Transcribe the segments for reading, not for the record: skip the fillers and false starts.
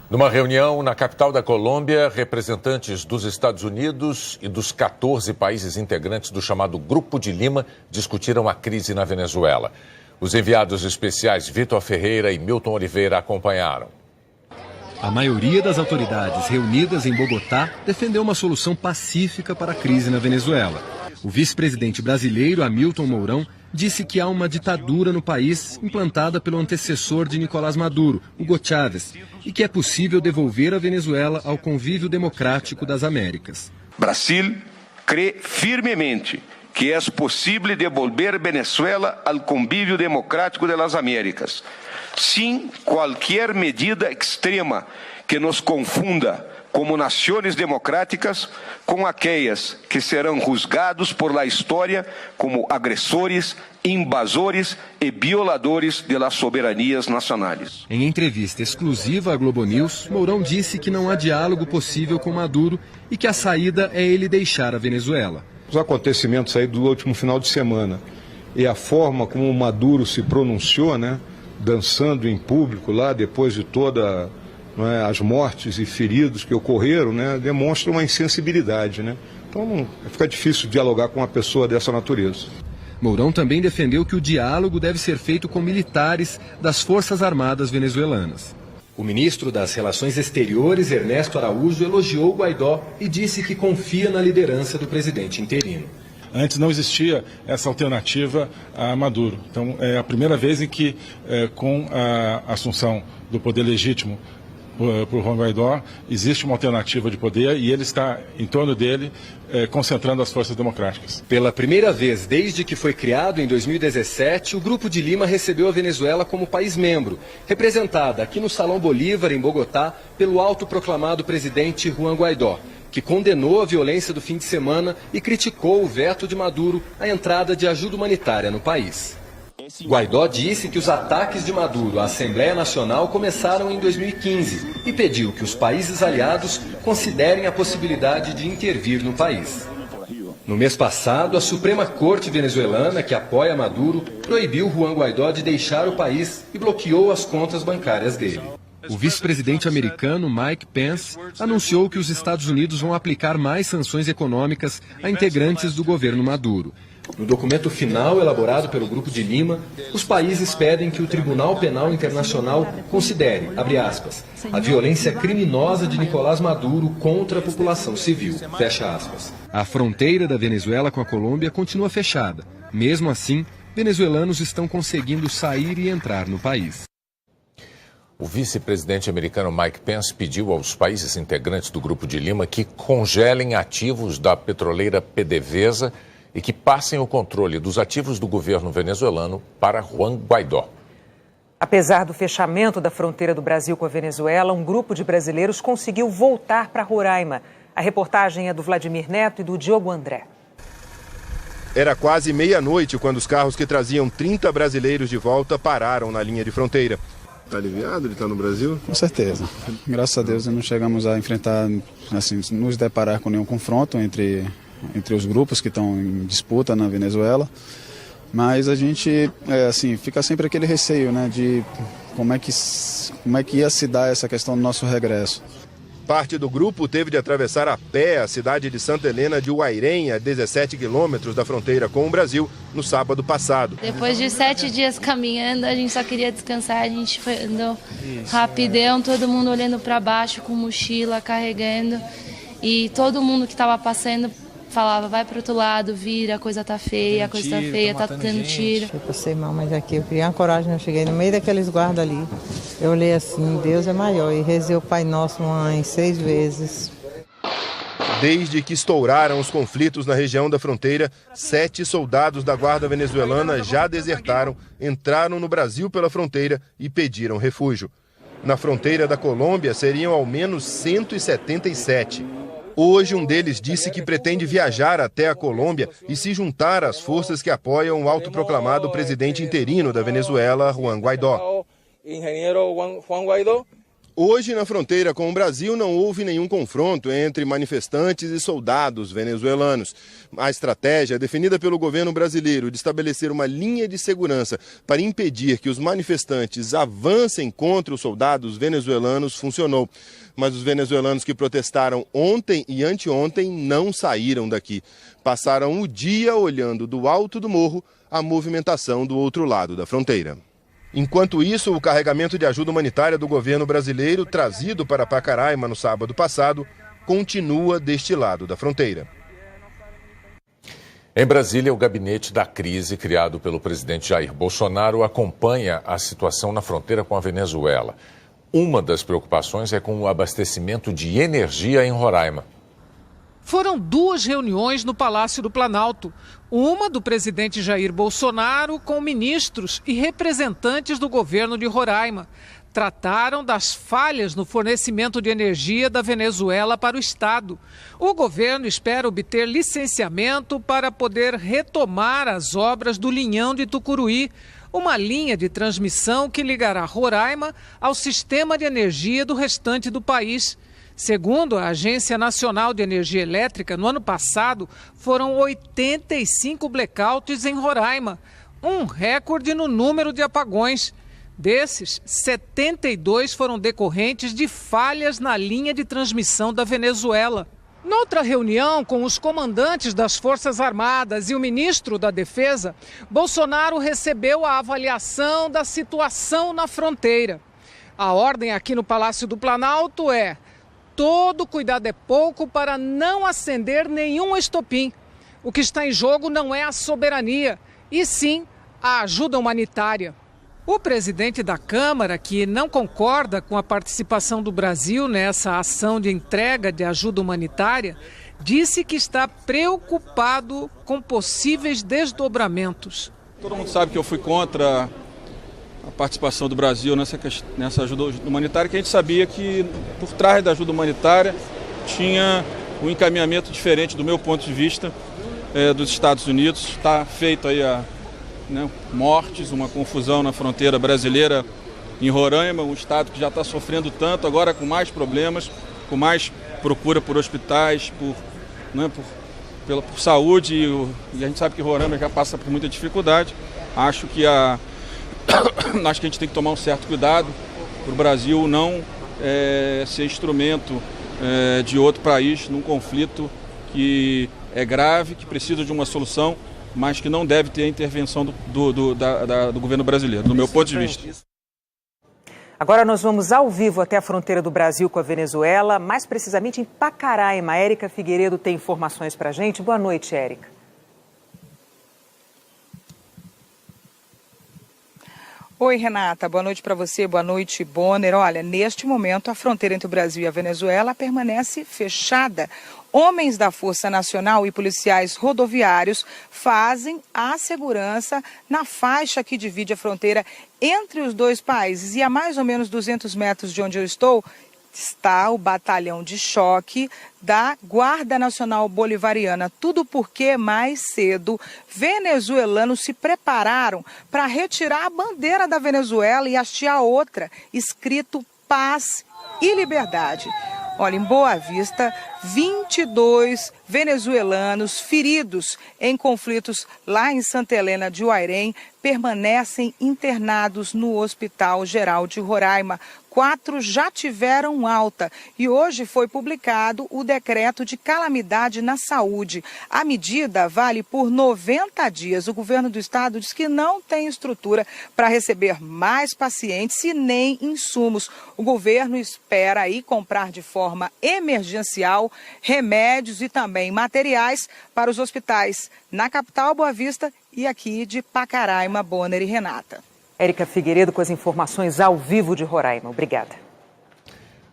Numa reunião na capital da Colômbia, representantes dos Estados Unidos e dos 14 países integrantes do chamado Grupo de Lima discutiram a crise na Venezuela. Os enviados especiais Vitor Ferreira e Milton Oliveira acompanharam. A maioria das autoridades reunidas em Bogotá defendeu uma solução pacífica para a crise na Venezuela. O vice-presidente brasileiro, Hamilton Mourão, disse que há uma ditadura no país implantada pelo antecessor de Nicolás Maduro, Hugo Chávez, e que é possível devolver a Venezuela ao convívio democrático das Américas. Brasil crê firmemente que é possível devolver Venezuela ao convívio democrático das Américas, sem qualquer medida extrema que nos confunda como nações democráticas com aquelas que serão julgados por la história como agressores, invasores e violadores de las soberanias nacionais. Em entrevista exclusiva à Globo News, Mourão disse que não há diálogo possível com Maduro e que a saída é ele deixar a Venezuela. Os acontecimentos aí do último final de semana e a forma como o Maduro se pronunciou, dançando em público lá depois de toda as mortes e feridos que ocorreram, demonstram uma insensibilidade. Então fica difícil dialogar com uma pessoa dessa natureza. Mourão também defendeu que o diálogo deve ser feito com militares das Forças Armadas venezuelanas. O ministro das Relações Exteriores, Ernesto Araújo, elogiou Guaidó e disse que confia na liderança do presidente interino. Antes não existia essa alternativa a Maduro. Então é a primeira vez em que, com a assunção do poder legítimo por Juan Guaidó, existe uma alternativa de poder e ele está, em torno dele, concentrando as forças democráticas. Pela primeira vez desde que foi criado em 2017, o Grupo de Lima recebeu a Venezuela como país membro, representada aqui no Salão Bolívar, em Bogotá, pelo autoproclamado presidente Juan Guaidó, que condenou a violência do fim de semana e criticou o veto de Maduro à entrada de ajuda humanitária no país. Guaidó disse que os ataques de Maduro à Assembleia Nacional começaram em 2015 e pediu que os países aliados considerem a possibilidade de intervir no país. No mês passado, a Suprema Corte venezuelana, que apoia Maduro, proibiu Juan Guaidó de deixar o país e bloqueou as contas bancárias dele. O vice-presidente americano Mike Pence anunciou que os Estados Unidos vão aplicar mais sanções econômicas a integrantes do governo Maduro. No documento final elaborado pelo Grupo de Lima, os países pedem que o Tribunal Penal Internacional considere, abre aspas, a violência criminosa de Nicolás Maduro contra a população civil, fecha aspas. A fronteira da Venezuela com a Colômbia continua fechada. Mesmo assim, venezuelanos estão conseguindo sair e entrar no país. O vice-presidente americano Mike Pence pediu aos países integrantes do Grupo de Lima que congelem ativos da petroleira PDVSA e que passem o controle dos ativos do governo venezuelano para Juan Guaidó. Apesar do fechamento da fronteira do Brasil com a Venezuela, um grupo de brasileiros conseguiu voltar para Roraima. A reportagem é do Vladimir Neto e do Diogo André. Era quase meia-noite quando os carros que traziam 30 brasileiros de volta pararam na linha de fronteira. Está aliviado de estar no Brasil? Com certeza. Graças a Deus não chegamos a enfrentar, nos deparar com nenhum confronto entre os grupos que estão em disputa na Venezuela, mas a gente fica sempre aquele receio, de como é que ia se dar essa questão do nosso regresso. Parte do grupo teve de atravessar a pé a cidade de Santa Helena de Uairém, a 17 quilômetros da fronteira com o Brasil, no sábado passado. Depois de 7 dias caminhando, a gente só queria descansar, a gente andou rapidão, todo mundo olhando para baixo com mochila, carregando, e todo mundo que estava passando falava, vai para outro lado, vira, a coisa tá feia, a coisa tá feia, tá tendo tiro. Eu passei mal, mas aqui eu criei uma coragem, eu cheguei no meio daqueles guardas ali. Eu olhei assim, Deus é maior, e rezei o Pai Nosso, Mãe, 6 vezes. Desde que estouraram os conflitos na região da fronteira, 7 soldados da Guarda Venezuelana já desertaram, entraram no Brasil pela fronteira e pediram refúgio. Na fronteira da Colômbia seriam ao menos 177. Hoje, um deles disse que pretende viajar até a Colômbia e se juntar às forças que apoiam o autoproclamado presidente interino da Venezuela, Juan Guaidó. Hoje, na fronteira com o Brasil, não houve nenhum confronto entre manifestantes e soldados venezuelanos. A estratégia definida pelo governo brasileiro de estabelecer uma linha de segurança para impedir que os manifestantes avancem contra os soldados venezuelanos funcionou. Mas os venezuelanos que protestaram ontem e anteontem não saíram daqui. Passaram o dia olhando do alto do morro a movimentação do outro lado da fronteira. Enquanto isso, o carregamento de ajuda humanitária do governo brasileiro, trazido para Pacaraima no sábado passado, continua deste lado da fronteira. Em Brasília, o gabinete da crise criado pelo presidente Jair Bolsonaro acompanha a situação na fronteira com a Venezuela. Uma das preocupações é com o abastecimento de energia em Roraima. Foram 2 reuniões no Palácio do Planalto. Uma do presidente Jair Bolsonaro com ministros e representantes do governo de Roraima. Trataram das falhas no fornecimento de energia da Venezuela para o estado. O governo espera obter licenciamento para poder retomar as obras do Linhão de Tucuruí, uma linha de transmissão que ligará Roraima ao sistema de energia do restante do país. Segundo a Agência Nacional de Energia Elétrica, no ano passado foram 85 blackouts em Roraima, um recorde no número de apagões. Desses, 72 foram decorrentes de falhas na linha de transmissão da Venezuela. Noutra reunião com os comandantes das Forças Armadas e o ministro da Defesa, Bolsonaro recebeu a avaliação da situação na fronteira. A ordem aqui no Palácio do Planalto é: todo cuidado é pouco para não acender nenhum estopim. O que está em jogo não é a soberania, e sim a ajuda humanitária. O presidente da Câmara, que não concorda com a participação do Brasil nessa ação de entrega de ajuda humanitária, disse que está preocupado com possíveis desdobramentos. Todo mundo sabe que eu fui contra a participação do Brasil nessa ajuda humanitária, que a gente sabia que por trás da ajuda humanitária tinha um encaminhamento diferente, do meu ponto de vista, dos Estados Unidos. Está feito aí mortes, uma confusão na fronteira brasileira em Roraima, um estado que já está sofrendo tanto, agora com mais problemas, com mais procura por hospitais, por saúde, e a gente sabe que Roraima já passa por muita dificuldade. Acho que a gente tem que tomar um certo cuidado para o Brasil não ser instrumento de outro país num conflito que é grave, que precisa de uma solução, mas que não deve ter a intervenção do governo brasileiro, do meu ponto de vista. Agora nós vamos ao vivo até a fronteira do Brasil com a Venezuela, mais precisamente em Pacaraima. A Érica Figueiredo tem informações para a gente. Boa noite, Érica. Oi, Renata. Boa noite para você. Boa noite, Bonner. Olha, neste momento a fronteira entre o Brasil e a Venezuela permanece fechada. Homens da Força Nacional e policiais rodoviários fazem a segurança na faixa que divide a fronteira entre os dois países. E a mais ou menos 200 metros de onde eu estou está o batalhão de choque da Guarda Nacional Bolivariana. Tudo porque mais cedo venezuelanos se prepararam para retirar a bandeira da Venezuela e hastear outra, escrito paz e liberdade. Olha, em Boa Vista, 22 venezuelanos feridos em conflitos lá em Santa Helena de Uairém permanecem internados no Hospital Geral de Roraima. 4 já tiveram alta e hoje foi publicado o decreto de calamidade na saúde. A medida vale por 90 dias. O governo do estado diz que não tem estrutura para receber mais pacientes e nem insumos. O governo espera aí comprar de forma emergencial remédios e também materiais para os hospitais na capital Boa Vista e aqui de Pacaraima, Bonner e Renata. Érica Figueiredo com as informações ao vivo de Roraima. Obrigada.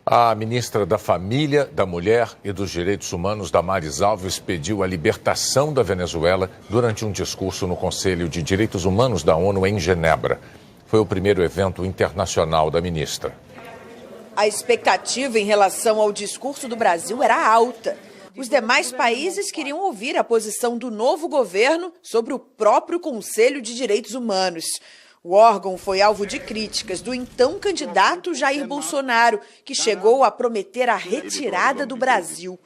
A ministra da Família, da Mulher e dos Direitos Humanos, Damares Alves, pediu a libertação da Venezuela durante um discurso no Conselho de Direitos Humanos da ONU em Genebra. Foi o primeiro evento internacional da ministra. A expectativa em relação ao discurso do Brasil era alta. Os demais países queriam ouvir a posição do novo governo sobre o próprio Conselho de Direitos Humanos. O órgão foi alvo de críticas do então candidato Jair Bolsonaro, que chegou a prometer a retirada do Brasil.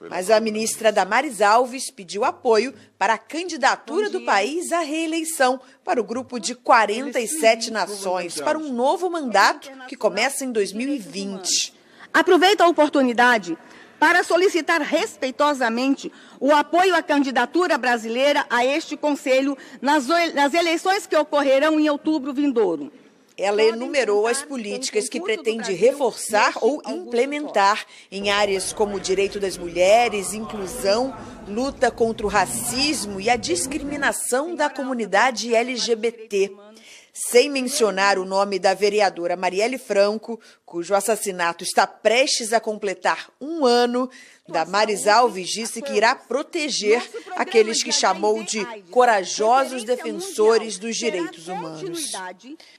Mas a ministra Damares Alves pediu apoio para a candidatura do país à reeleição para o grupo de 47 nações, para um novo mandato que começa em 2020. Aproveito a oportunidade para solicitar respeitosamente o apoio à candidatura brasileira a este Conselho nas eleições que ocorrerão em outubro vindouro. Ela enumerou as políticas que pretende reforçar ou implementar em áreas como o direito das mulheres, inclusão, luta contra o racismo e a discriminação da comunidade LGBT. Sem mencionar o nome da vereadora Marielle Franco, cujo assassinato está prestes a completar 1 ano, Damares Alves disse que irá proteger aqueles que chamou de corajosos defensores dos direitos humanos.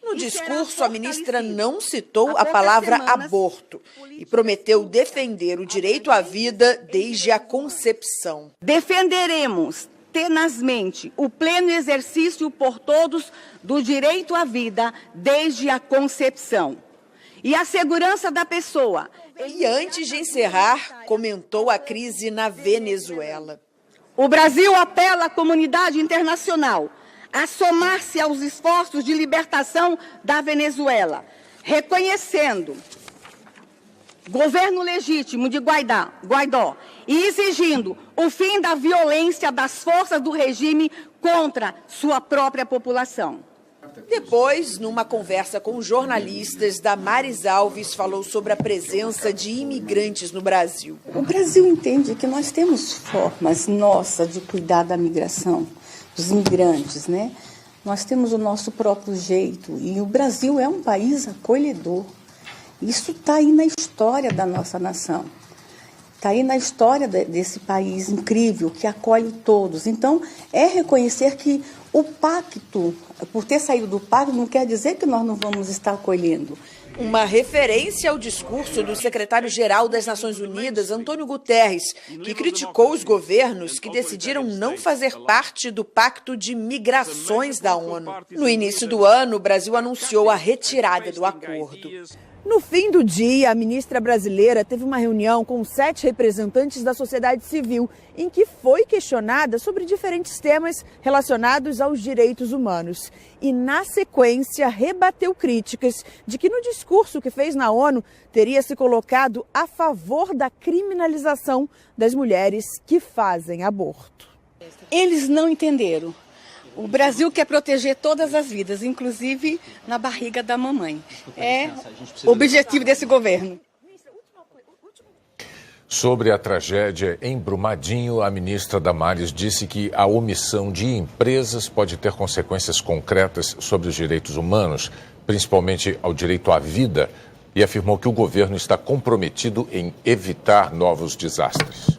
No discurso, a ministra não citou a palavra aborto e prometeu defender o direito à vida desde a concepção. Defenderemos tenazmente o pleno exercício por todos do direito à vida desde a concepção e a segurança da pessoa. E antes de encerrar, comentou a crise na Venezuela. O Brasil apela à comunidade internacional a somar-se aos esforços de libertação da Venezuela, reconhecendo governo legítimo de Guaidó e exigindo o fim da violência das forças do regime contra sua própria população. Depois, numa conversa com jornalistas, Damares Alves falou sobre a presença de imigrantes no Brasil. O Brasil entende que nós temos formas nossas de cuidar da migração, dos imigrantes, né? Nós temos o nosso próprio jeito e o Brasil é um país acolhedor. Isso está aí na história da nossa nação. Está aí na história desse país incrível que acolhe todos. Então, é reconhecer que o pacto, por ter saído do pacto, não quer dizer que nós não vamos estar acolhendo. Uma referência ao discurso do secretário-geral das Nações Unidas, Antônio Guterres, que criticou os governos que decidiram não fazer parte do Pacto de Migrações da ONU. No início do ano, o Brasil anunciou a retirada do acordo. No fim do dia, a ministra brasileira teve uma reunião com 7 representantes da sociedade civil, em que foi questionada sobre diferentes temas relacionados aos direitos humanos. E, na sequência, rebateu críticas de que no discurso que fez na ONU teria se colocado a favor da criminalização das mulheres que fazem aborto. Eles não entenderam. O Brasil quer proteger todas as vidas, inclusive na barriga da mamãe. É o objetivo desse governo. Sobre a tragédia em Brumadinho, a ministra Damares disse que a omissão de empresas pode ter consequências concretas sobre os direitos humanos, principalmente ao direito à vida, e afirmou que o governo está comprometido em evitar novos desastres.